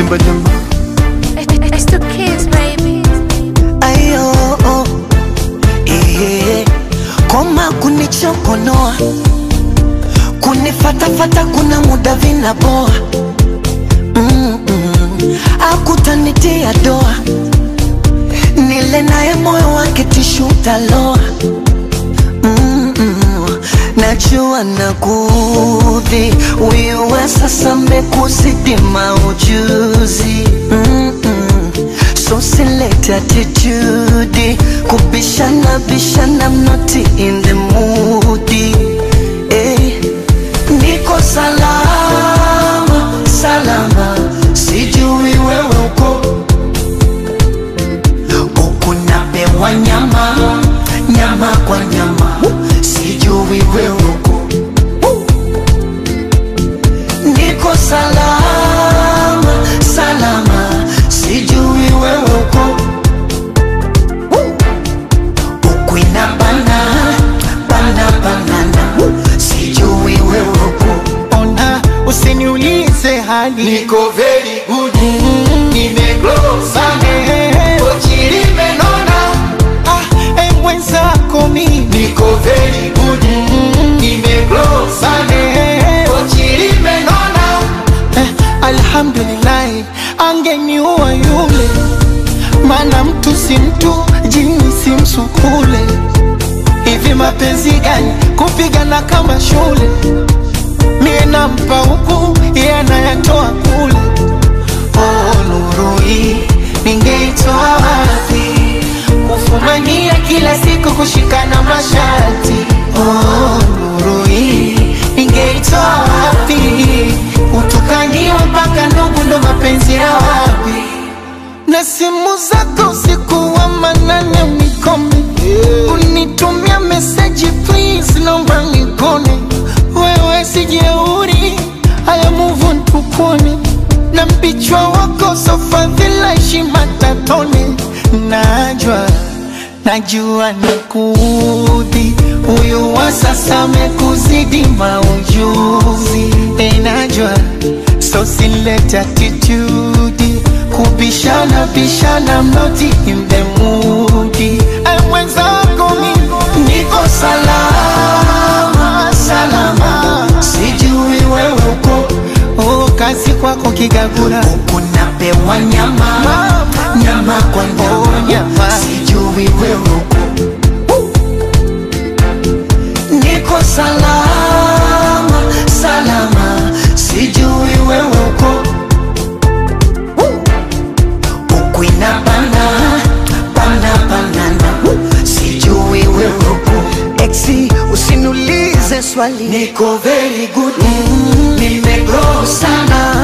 Simba Jumbo. It's the kids, baby. Ayo, oh, koma kunichokonoa, kunifatafata kuna muda vinaboa. Akutanitia doa, nile nae moyo wake tishu taloa. Najua nakuudhi, wewe sasa mekuzidi maujuzi. So select attitude, kubishana bishana, I'm not in the mood. Niko salama, salama, sijui wewe uko. Uko napewa nyama, nyama kwa nyama, sijui wewe uko. Niko salama, salama, sijui wewe uko. Uko inabana, bana banana, sijui wewe uko. Ona usiniulize hali, Niko very good, nimegrow sana, pochi limenona. mwenzako mimi. Niko very good, nimegrow sana, pochi limenona. Alhamdulillah, angeniua yule, mana mtu si mtu, jini si msukule. Hivi mapenzi gani kupigana kama shule? Mie nampa huku, yeye anayatoa kule. Oh, nuru hii ningeitoa wapi? Kufumania kila siku kushikana mashati. Oh, nuru hii ningeitoa wapi? Utukaniwa mpaka ndugu ndo mapenzi ya wapi? Na simu zako usiku wa manane unikome, unitumia message please naomba nikone. Wewe sijeuri, haya move on tukone. Na mpichwa wako sofa vila heshima tatone. Najua nakuudhi, huyu wa sasa mekuzidi maujuzi. Najua so select attitude, kubishana bishana, I'm not in the mood. Mwenzako mimi Niko salama, salama, sijui wewe uko. kazi kwako kigagura. Uko napewa nyama, nyama kwa nyama, sijui wewe uko. Niko salama, salama, sijui wewe uko. Uko inabana, bana banana, sijui wewe uko. Exi usiniulize swali, niko very good, nimegrow sana,